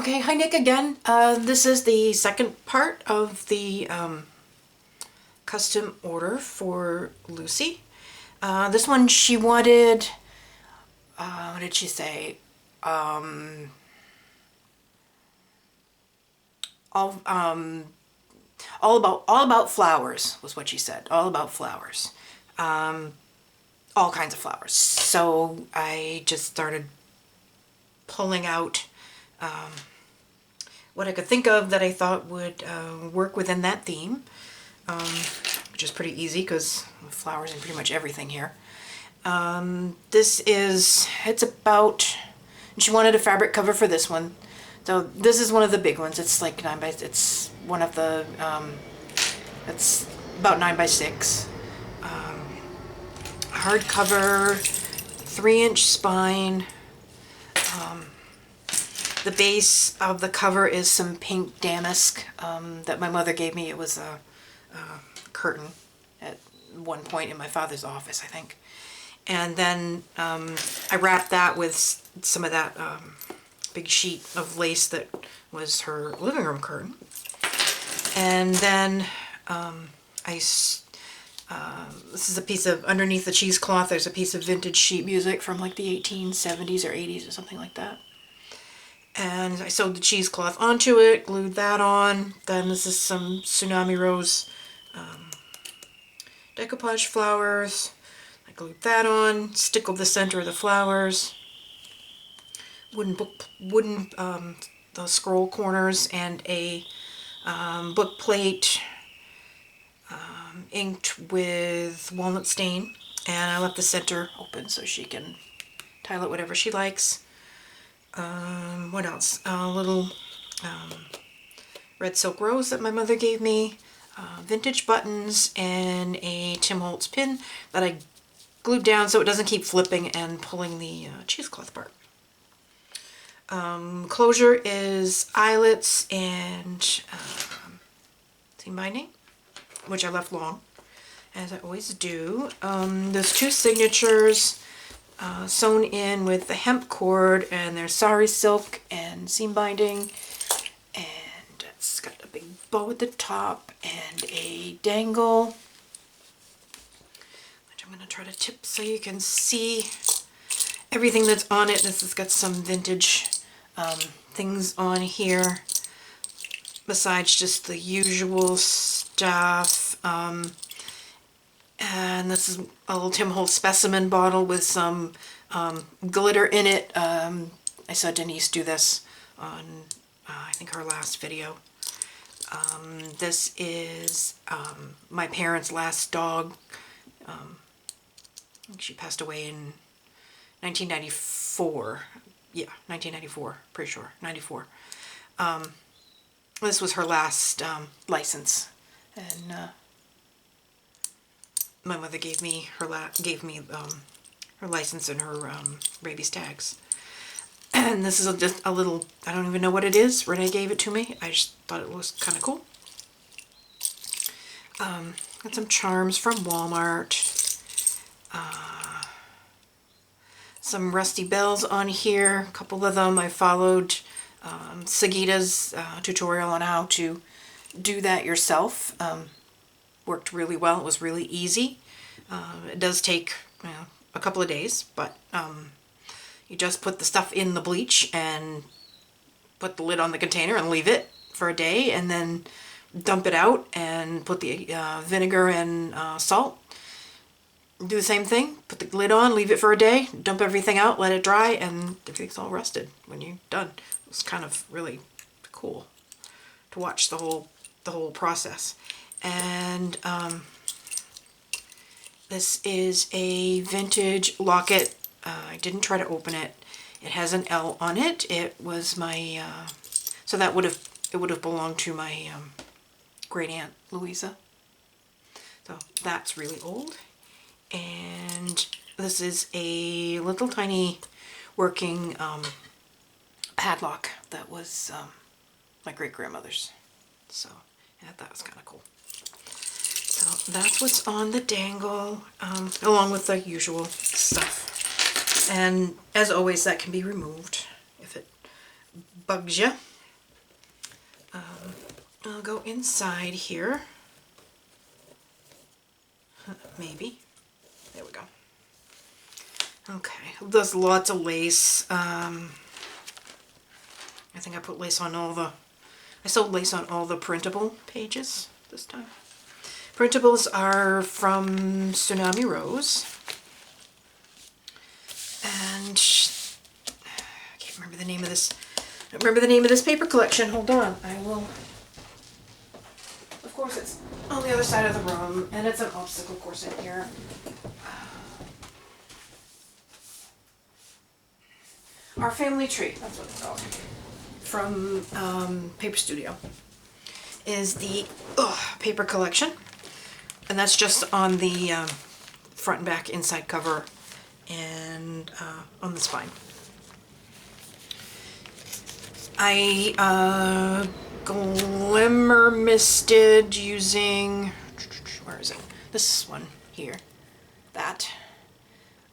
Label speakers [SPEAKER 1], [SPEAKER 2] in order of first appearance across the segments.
[SPEAKER 1] Okay, hi Nick again. This is the second part of the custom order for Lucy. This one she wanted, what did she say? All, all about flowers was what she said. All about flowers. All kinds of flowers. So I just started pulling out what I could think of that I thought would work within that theme, which is pretty easy because flowers in pretty much everything here. It's about, she wanted a fabric cover for this one. So this is one of the big ones. It's like it's one of the, it's about 9x6. Hardcover, 3-inch spine. The base of the cover is some pink damask that my mother gave me. It was a curtain at one point in my father's office, I think. And then I wrapped that with some of that big sheet of lace that was her living room curtain. And then this is a piece of, underneath the cheesecloth, there's a piece of vintage sheet music from like the 1870s or 80s or something like that. And I sewed the cheesecloth onto it, glued that on. Then this is some Tsunami Rose decoupage flowers. I glued that on, stickled the center of the flowers. The scroll corners, and a book plate inked with walnut stain. And I left the center open so she can tile it whatever she likes. What else? A little red silk rose that my mother gave me, vintage buttons, and a Tim Holtz pin that I glued down so it doesn't keep flipping and pulling the cheesecloth apart. Closure is eyelets and seam binding, which I left long, as I always do. There's 2 signatures sewn in with the hemp cord, and there's sari silk and seam binding, and it's got a big bow at the top and a dangle, which I'm going to try to tip so you can see everything that's on it. This has got some vintage things on here besides just the usual stuff. And this is a little Tim Holtz specimen bottle with some glitter in it. I saw Denise do this on, I think, her last video. This is my parents' last dog. I think she passed away in 1994. Yeah, 1994, pretty sure, 94. This was her last license, and my mother gave me her her license and her rabies tags. And this is just a little, I don't even know what it is. Renee gave it to me. I just thought it was kind of cool. Got some charms from Walmart. Some rusty bells on here. A couple of them. I followed Sagita's tutorial on how to do that yourself. Worked really well. It was really easy. It does take a couple of days, but you just put the stuff in the bleach and put the lid on the container and leave it for a day, and then dump it out and put the vinegar and salt. Do the same thing, put the lid on, leave it for a day, dump everything out, let it dry, and everything's all rusted when you're done. It was kind of really cool to watch the whole process. And this is a vintage locket. I didn't try to open it. It has an L on it. It was my so that would have belonged to my great aunt Louisa. So that's really old. And this is a little tiny working padlock that was my great-grandmother's. So yeah, that was kind of cool. So that's what's on the dangle, along with the usual stuff. And as always, that can be removed if it bugs you. I'll go inside here. Maybe. There we go. Okay, there's lots of lace. I think I put lace on I sewed lace on all the printable pages this time. Printables are from Tsunami Rose. And I can't remember the name of this. I don't remember the name of this paper collection. Hold on. I will. Of course, it's on the other side of the room, and it's an obstacle course in here. Our Family Tree, that's what it's called, from Paper Studio, is the paper collection. And that's just on the front and back inside cover and on the spine. I glimmer misted using, where is it? This one here. That.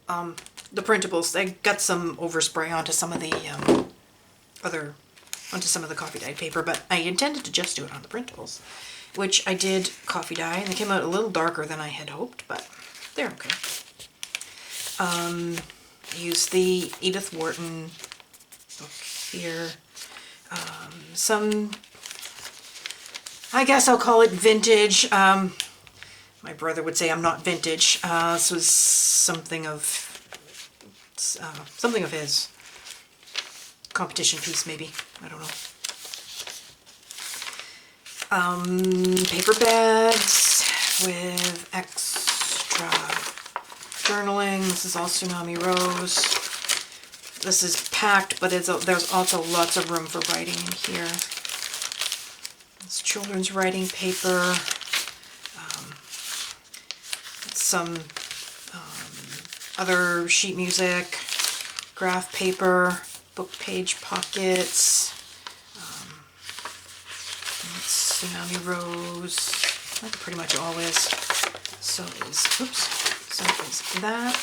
[SPEAKER 1] The printables. I got some overspray onto some of the onto some of the coffee dyed paper, but I intended to just do it on the printables, which I did coffee dye, and they came out a little darker than I had hoped, but they're okay. I used the Edith Wharton book here. Some, I guess I'll call it vintage. My brother would say I'm not vintage. This was something of his competition piece, maybe. I don't know. Paper bags with extra journaling. This is all Tsunami Rose. This is packed, but there's also lots of room for writing in here. It's children's writing paper. Some other sheet music, graph paper, book page pockets. Tsunami Rose, like pretty much always. So is that.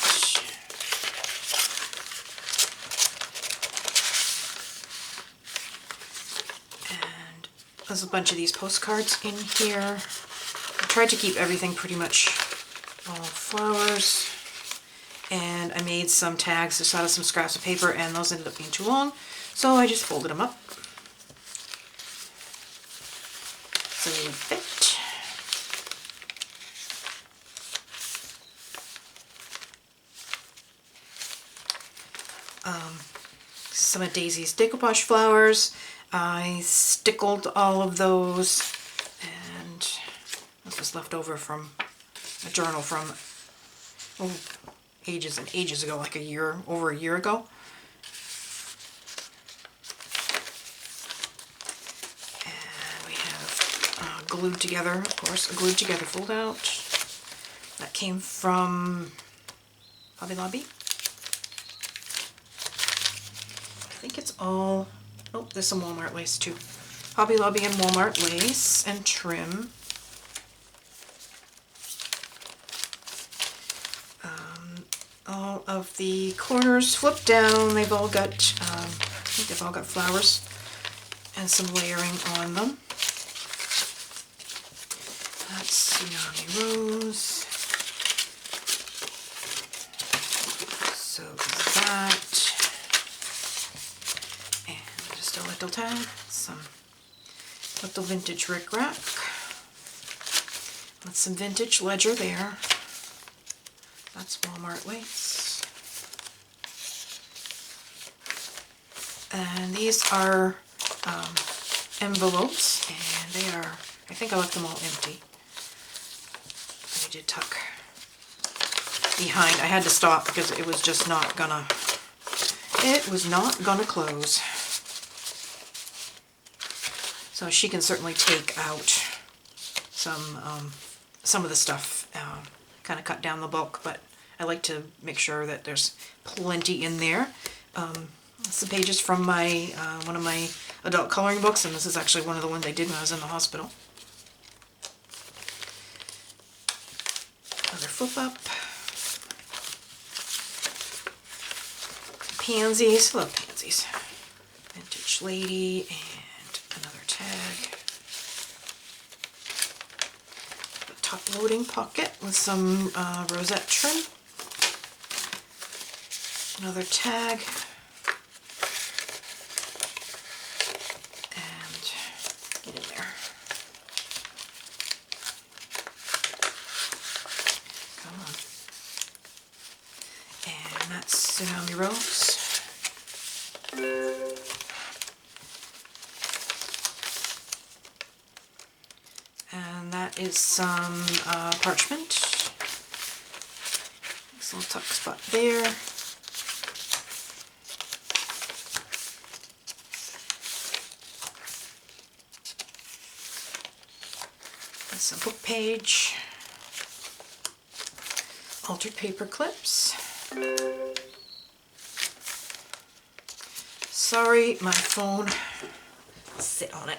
[SPEAKER 1] And there's a bunch of these postcards in here. I tried to keep everything pretty much all flowers. And I made some tags just out of some scraps of paper, and those ended up being too long, so I just folded them up so they would fit. Some of Daisy's decoupage flowers. I stickled all of those, and this was left over from a journal from ages and ages ago, like over a year ago. And we have glued together, of course, a glued together fold out. That came from Hobby Lobby. I think it's all, oh, there's some Walmart lace too. Hobby Lobby and Walmart lace and trim. All of the corners flipped down. They've all got, I think they've all got flowers and some layering on them. That's Tsunami Rose. So is that. And just a little tag, some little vintage rickrack. With some vintage ledger there. That's Walmart lace. And these are envelopes, and they are, I think I left them all empty. I did tuck behind. I had to stop because it was just not gonna, it was not gonna close. So she can certainly take out some of the stuff, kind of cut down the bulk, but I like to make sure that there's plenty in there. Some pages from my one of my adult coloring books, and this is actually one of the ones I did when I was in the hospital. Another flip up. Pansies, love pansies. Vintage lady, and another tag. top loading pocket with some rosette trim. Another tag. And get in there. Come on. And that's Tsunami Rose. And that is some parchment. This little tuck spot there. And some book page. Altered paper clips. Sorry, my phone. I'll sit on it.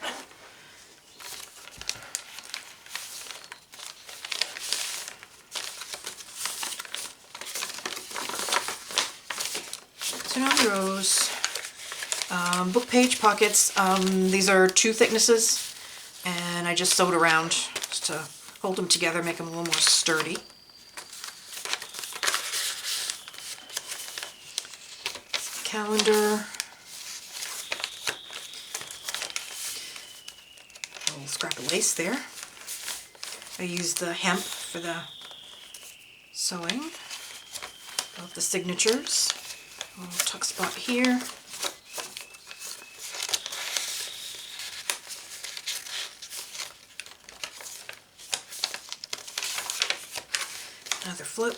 [SPEAKER 1] Tsunami Rose. Book page pockets. These are 2 thicknesses, and I just sewed around just to hold them together, make them a little more sturdy. Calendar. A little scrap of lace there. I used the hemp for the sewing. Got the signatures. A little tuck spot here. Another flip.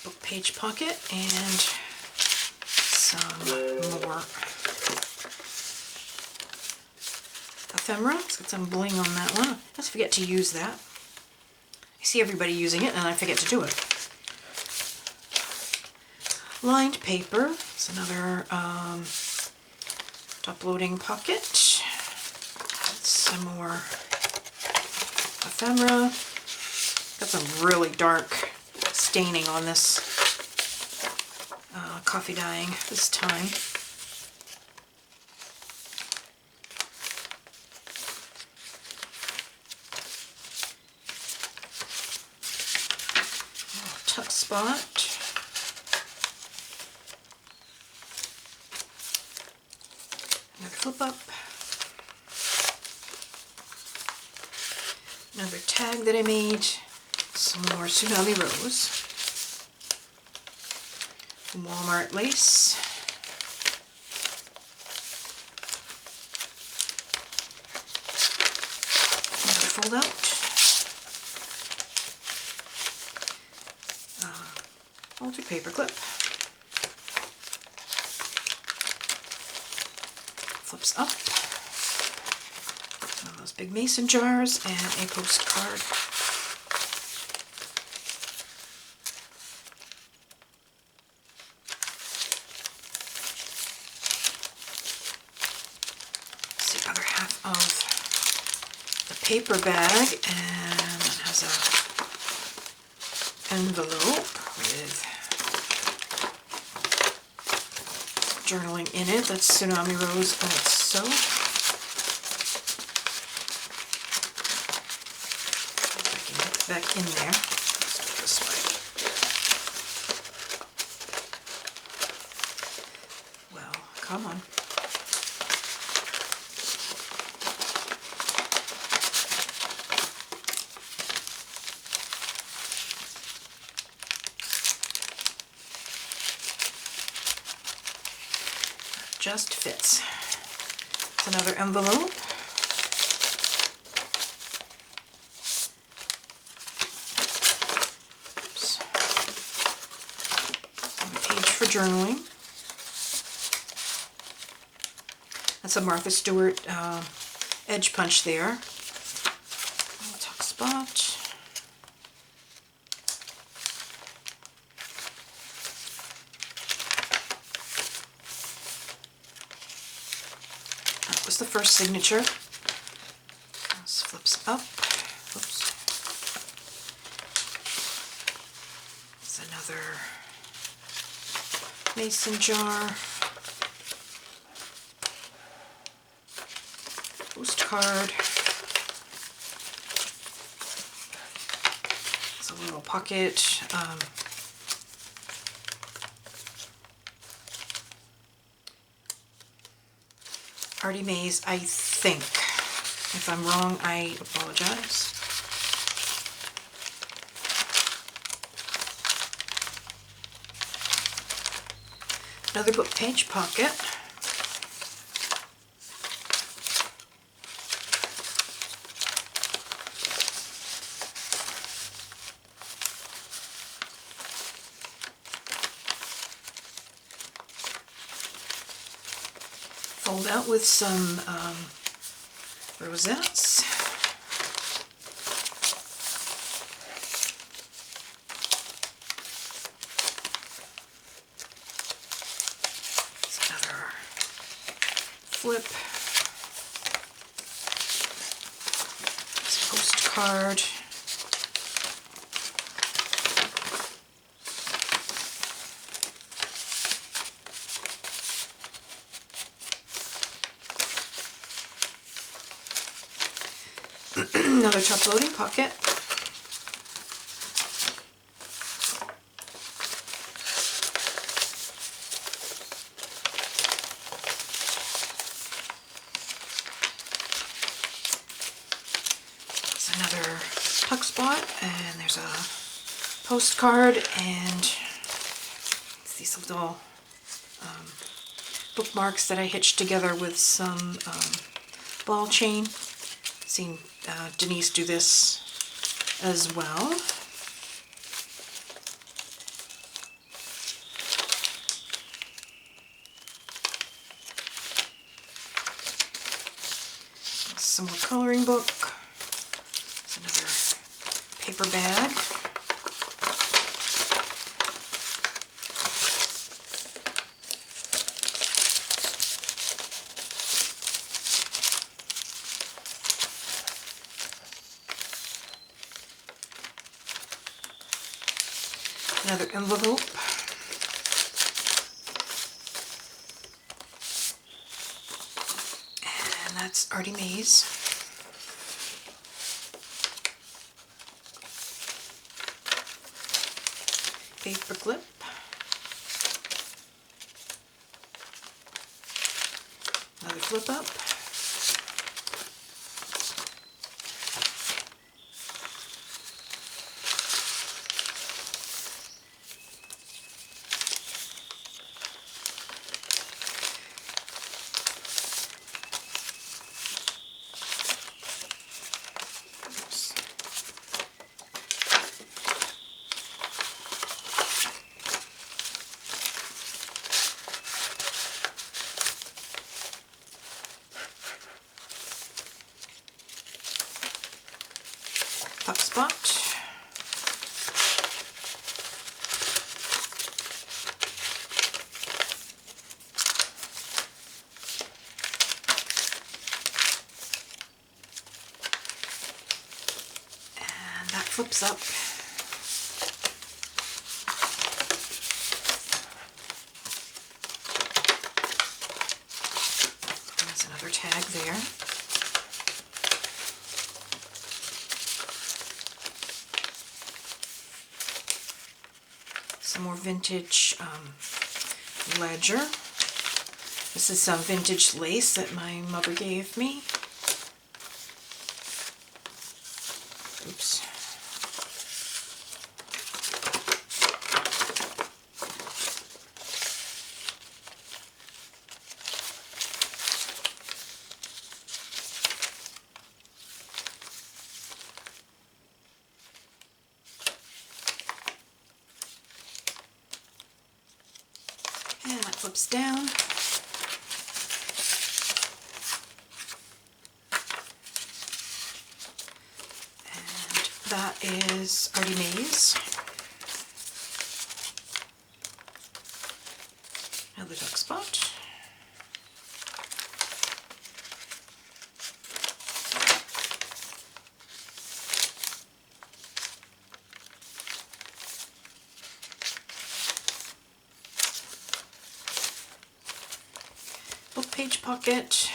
[SPEAKER 1] Book page pocket and some more ephemera. It's got some bling on that one. I just forget to use that. I see everybody using it and I forget to do it. Lined paper. It's another top loading pocket. Some more ephemera. Got some really dark staining on this coffee dyeing this time. Tuck spot. Another flip up. Another tag that I made. Some more Tsunami Rose. Walmart lace. Another fold out. Altered paper clip. Flips up. One of those big mason jars and a postcard. The other half of the paper bag, and it has an envelope with journaling in it. That's Tsunami Rose also. If I can get back in there. Let's go this way. Well, come on. Just fits. It's another envelope. Oops. A page for journaling. That's a Martha Stewart edge punch there. Little tuck spot. the first signature. This flips up. Oops. It's another mason jar. Postcard. It's a little pocket. Artie Mays, I think. If I'm wrong, I apologize. Another book page pocket. Fold out with some rosettes. It's another flip. It's a postcard. Another top loading pocket. There's another tuck spot, and there's a postcard, and it's these little bookmarks that I hitched together with some ball chain. Seen Denise do this as well. Some more coloring book. It's another paper bag. Another envelope. And that's Artie Mays. Paper clip. Another flip up. Tuck spot. And that flips up. There's another tag there. Some more vintage ledger. This is some vintage lace that my mother gave me. Oops. And that flips down. And that is Artie Mays. Another duck spot. page pocket.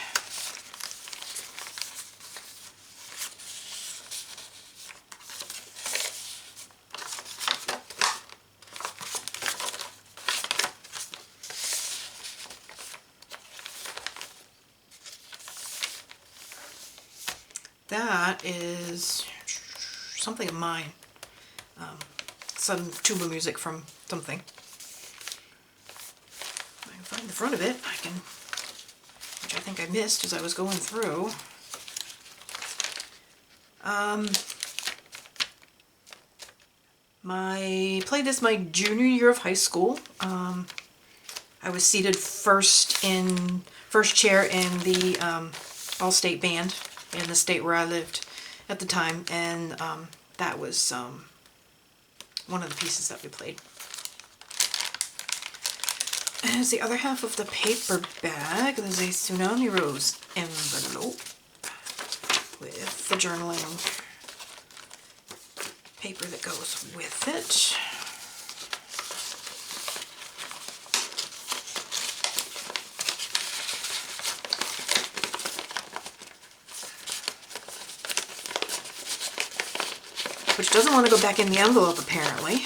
[SPEAKER 1] That is something of mine. Some tuba music from something. If I can find the front of it, I can, which I think I missed as I was going through. Played this my junior year of high school. I was seated first chair in the all-state band in the state where I lived at the time, and that was one of the pieces that we played. As the other half of the paper bag, there's a Tsunami Rose envelope with the journaling paper that goes with it. Which doesn't want to go back in the envelope, apparently.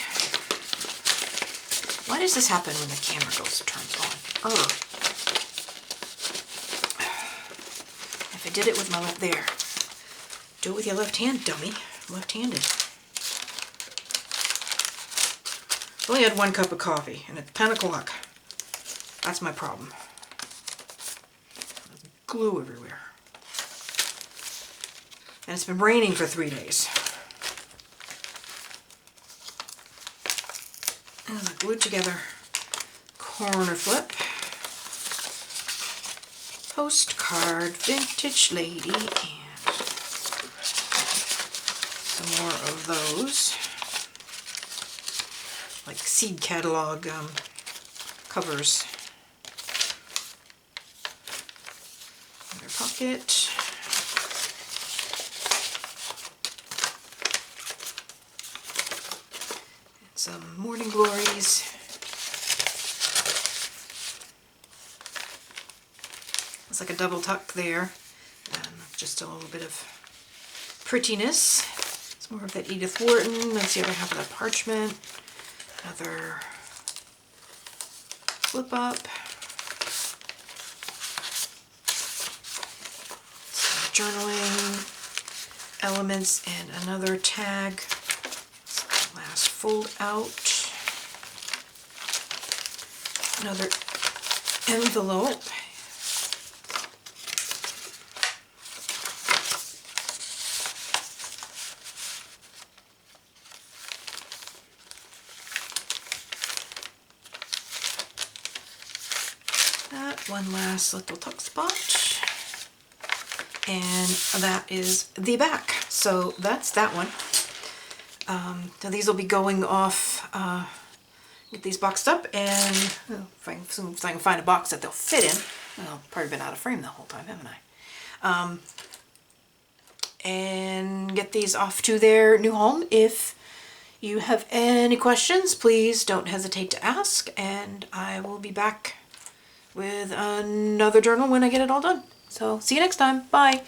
[SPEAKER 1] Why does this happen when the camera turns on? Oh. If I did it with my left, there. Do it with your left hand, dummy. I'm left-handed. Only had 1 cup of coffee, and it's 10 o'clock. That's my problem. There's glue everywhere. And it's been raining for 3 days. And I glued together corner flip, postcard, vintage lady, and some more of those, like seed catalog covers. Another pocket. Some Morning Glories. It's like a double tuck there. Just a little bit of prettiness. It's more of that Edith Wharton. That's the other half of that parchment. Another flip up. Some journaling elements and another tag. Last fold out. Another envelope. That one last little tuck spot. And that is the back. So that's that one. So these will be going off, get these boxed up, and if I can find a box that they'll fit in. Well, I've probably been out of frame the whole time, haven't I? And get these off to their new home. If you have any questions, please don't hesitate to ask, and I will be back with another journal when I get it all done. So see you next time. Bye.